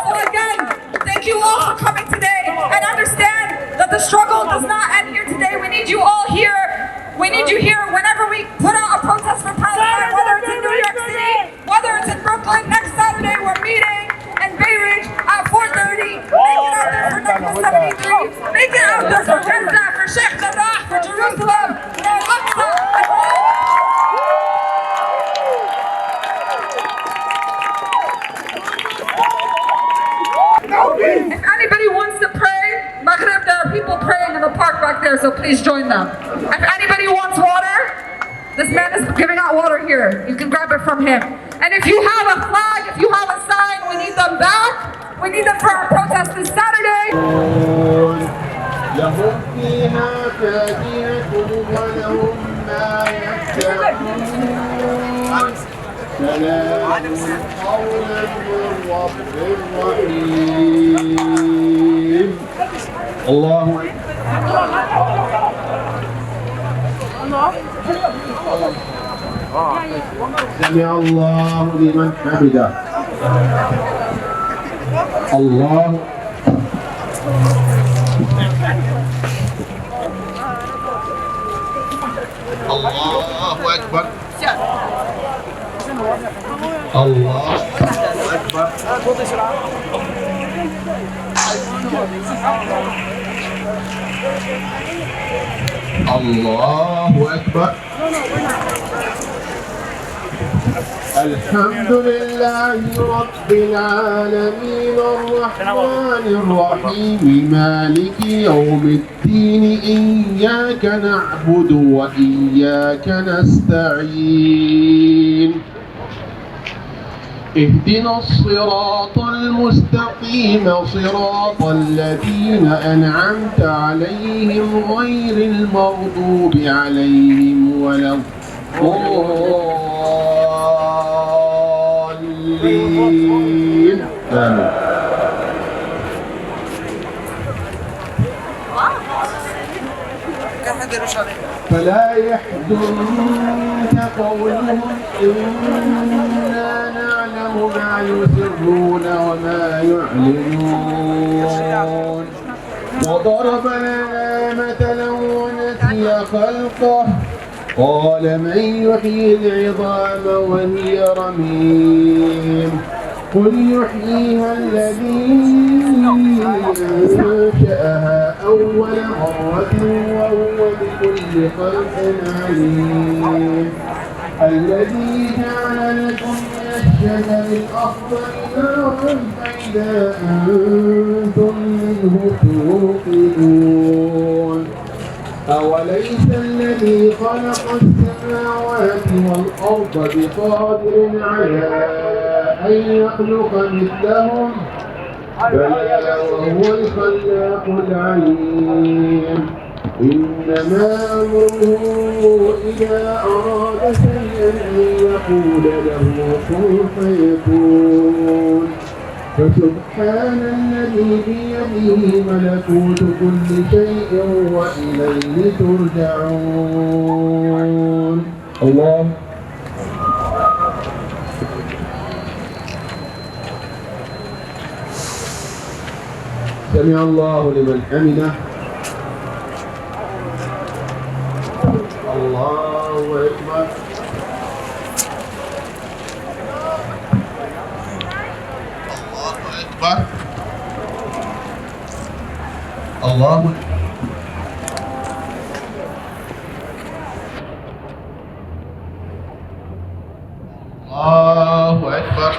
So again, thank you all for coming today, and understand that the struggle does not end here today. We need you all here. We need you here whenever we put out a protest for Palestine, whether it's in New York City, whether it's in Brooklyn. Next Saturday, we're meeting in Bay Ridge at 4:30. Make it out there for NAKBA 73. Make it out there for Gaza, for Sheikh Jarrah, for Jerusalem, for Al-Aqsa. If anybody wants to pray, Maghrib, there are people praying in the park back there, so please join them. If anybody wants water, this man is giving out water here. You can grab it from him. And if you have a flag, if you have a sign, we need them back. We need them for our protest this Saturday. لهم فيها فاكهة ولهم ما يشتهون سلام قولا من رب رحيم الله سمع الله لمن حمده الله الله أكبر الله أكبر الله أكبر. الحمد لله رب العالمين الرحمن الرحيم مالك يوم الدين إياك نعبد وإياك نستعين اهدنا الصراط المستقيم صراط الذين أنعمت عليهم غير المغضوب عليهم ولا الضالين آمين. فلا يحزنك قولهم إنا نعلم ما يسرون وما يعلنون وضرب لنا مثلا ونسي خلقه قال من يحيي العظام وهي رميم قل يحييها الذي أنشأها أول مرة وهو بكل خلق عليم الذي جعل لكم من الشجر الأخضر نارا فإذا أنتم منه توقدون أوليس الذي خلق السماوات والأرض بقادر على أن يخلق مثلهم بلى وهو الخلاق العليم إنما أمره إذا أراد شيئا أن يقول له كن فيكون فسبحان الذي بيده ملكوت كل شيء وإليه ترجعون. الله سمع الله لمن حمده. الله أكبر. الله أكبر. الله أكبر.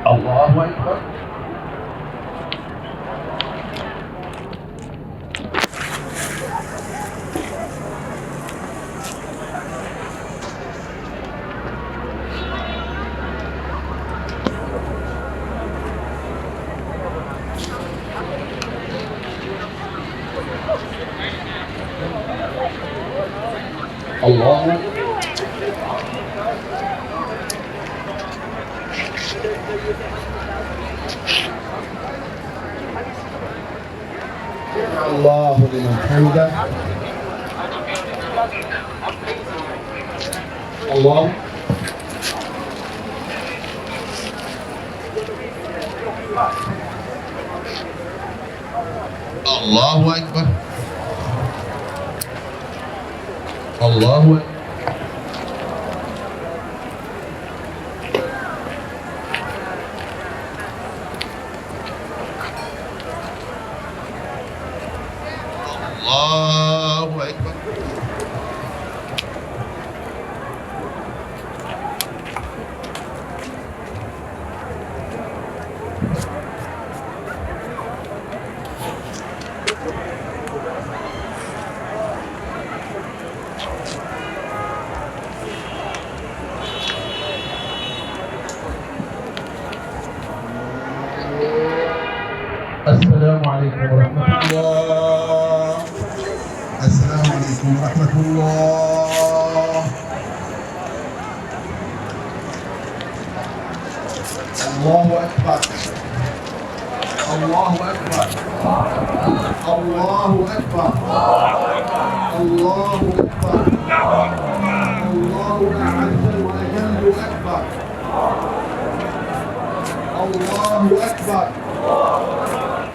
الله أكبر. الله الله لمن حمده. الله الله أكبر. الله أكبر. الله أكبر. السلام عليكم ورحمة الله. السلام عليكم ورحمة الله. الله أكبر. الله أكبر. الله أكبر. الله أكبر. الله أعز وأجل أكبر. الله أكبر.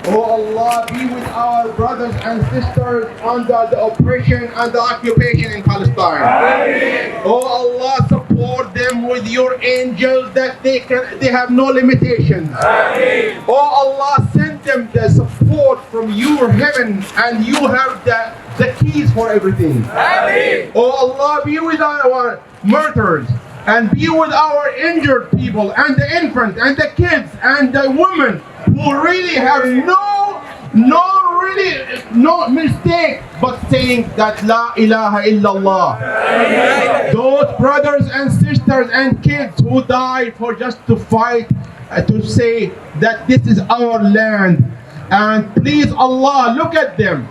Oh Allah, be with our brothers and sisters under the oppression and the occupation in Palestine. Ameen. Oh Allah, support them with your angels that they have no limitations. Ameen. Oh Allah, send them the support from your heaven, and you have the keys for everything. Ameen. Oh Allah, be with our martyrs, and be with our injured people, and the infants, and the kids, and the women who really have no mistake but saying that La ilaha illallah. Those brothers and sisters and kids who died for just to fight, to say that this is our land. And please Allah, look at them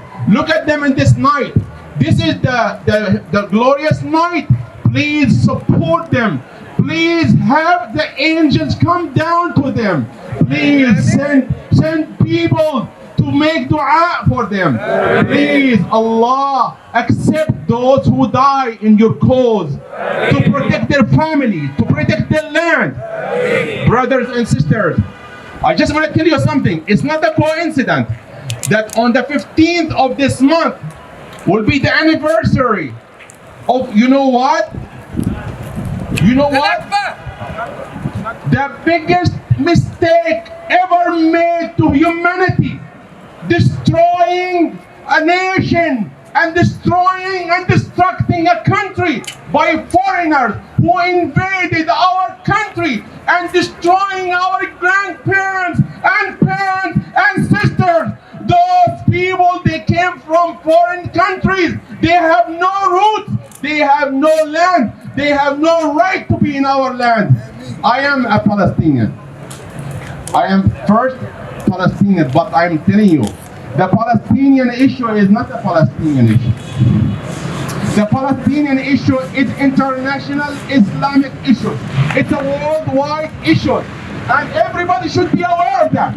in this night. This is the glorious night. Please support them. Please have the angels come down to them. Please send people to make dua for them. Please, Allah, accept those who die in your cause, to protect their family, to protect their land. Brothers and sisters, I just want to tell you something. It's not a coincidence that on the 15th of this month will be the anniversary of, you know what? You know what? The biggest mistake ever made to humanity, destroying a nation and destroying and destructing a country by foreigners who invaded our country and destroying our grandparents and parents and sisters. Those people, they came from foreign countries. They have no roots. They have no land. They have no right to be in our land. I am a Palestinian. I am first Palestinian, but I'm telling you, the Palestinian issue is not a Palestinian issue. The Palestinian issue is international Islamic issue. It's a worldwide issue, and everybody should be aware of that.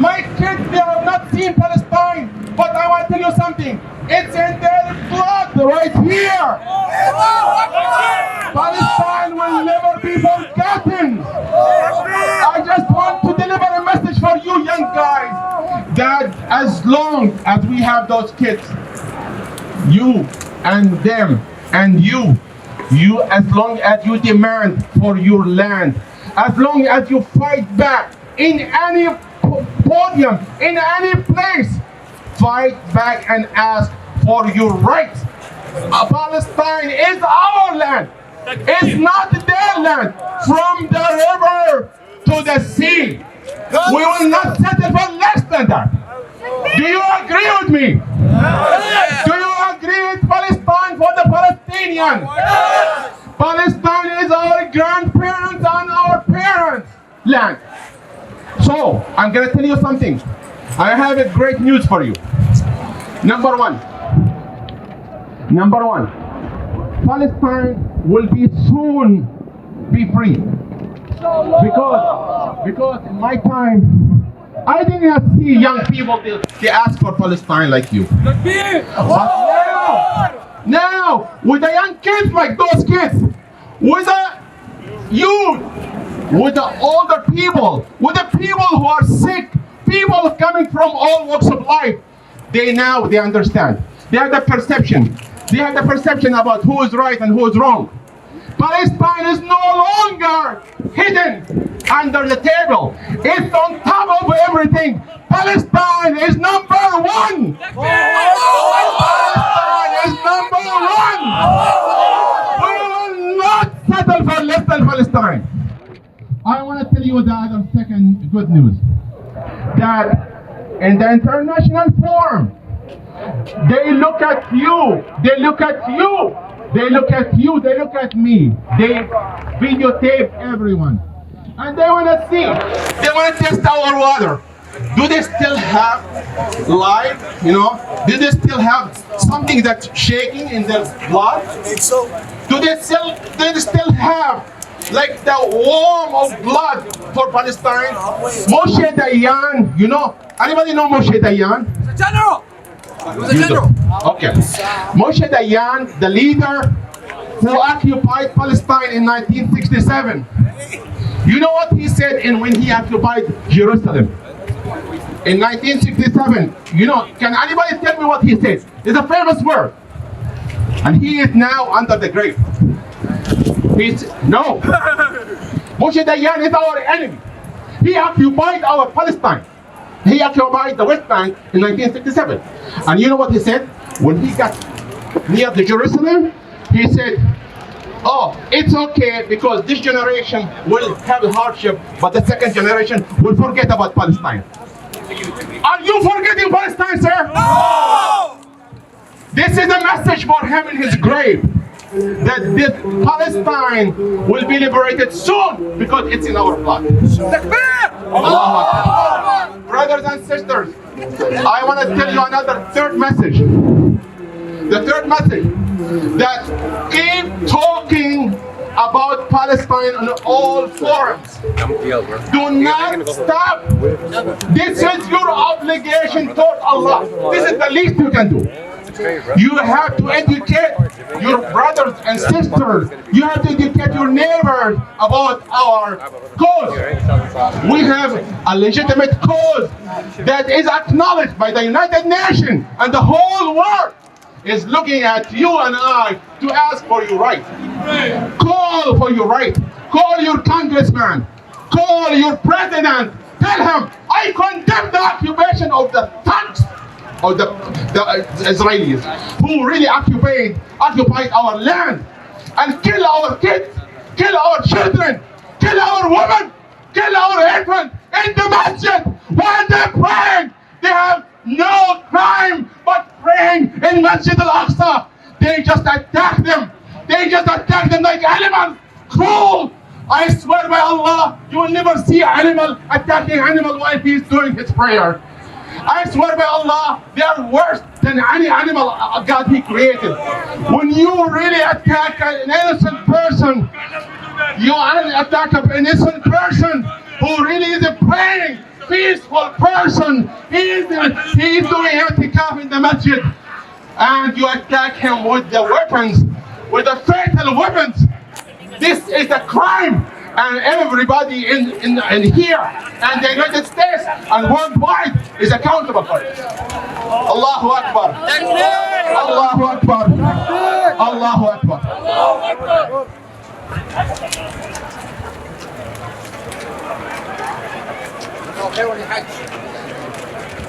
My kids, they have not seen Palestine, but I want to tell you something. It's in their blood right here. Palestine will never be forgotten. I just want to deliver a message for you young guys, that as long as we have those kids, you and them and you, as long as you demand for your land, as long as you fight back in any podium, in any place, fight back and ask for your rights. Palestine is our land. It's not their land. From the river to the sea, we will not settle for less than that. Do you agree with me? Do you agree with Palestine for the Palestinians? Palestine is our grandparents and our parents' land. So, I'm going to tell you something. I have a great news for you. Number one, Palestine will be soon be free. Because in my time, I did not see young people, they ask for Palestine like you. But now, with the young kids like those kids, with the youth, with the older people, with the people who are sick, people coming from all walks of life, they understand. They have the perception. They have the perception about who is right and who is wrong. Palestine is no longer hidden under the table. It's on top of everything. Palestine is number one. Palestine is number one. We will not settle for less than Palestine. I want to tell you the other second good news. That in the international forum, they look at you, they look at you, they look at you, they look at me. They videotape everyone. And they want to see, they want to test our water. Do they still have life, you know? Do they still have something that's shaking in their blood? I think so. Do they still have like the warm of blood for Palestine? Moshe Dayan, you know? Anybody know Moshe Dayan? He's a general. He was a general. Okay. Moshe Dayan, the leader who occupied Palestine in 1967. You know what he said when he occupied Jerusalem? in 1967, you know, can anybody tell me what he said? It's a famous word. And he is now under the grave. No. Moshe Dayan is our enemy. He occupied our Palestine. He occupied the West Bank in 1967. And you know what he said? When he got near the Jerusalem, he said, oh, it's okay because this generation will have a hardship, but the second generation will forget about Palestine. Are you forgetting Palestine, sir? No! This is a message for him in his grave, that this Palestine will be liberated soon because it's in our blood. Allahu Akbar. Brothers and sisters, I want to tell you another third message. The third message, that keep talking about Palestine on all forums. Do not stop. This is your obligation toward Allah. This is the least you can do. You have to educate your brothers and sisters. You have to educate your neighbors about our cause. We have a legitimate cause that is acknowledged by the United Nations, and the whole world is looking at you and I to ask for your right. Call for your right. Call your congressman. Call your president. Tell him, I condemn the occupation of the thugs, of the Israelis, who really occupied our land and kill our kids, kill our children, kill our women, kill our infants in the masjid while they're praying. They have no crime but praying in Masjid Al-Aqsa. They just attack them. They just attack them like animals. Cruel. I swear by Allah, you will never see an animal attacking an animal while he's doing his prayer. I swear by Allah, they are worse than any animal God He created. When you really attack an innocent person, you attack an innocent person who really is a praying, peaceful person. He is doing i'tikaf in the masjid, and you attack him with the weapons, with the fatal weapons. This is a crime, and everybody in here and the United States and worldwide is accountable for it. Allahu Akbar. Allahu Akbar. Allahu Akbar. Allahu Akbar.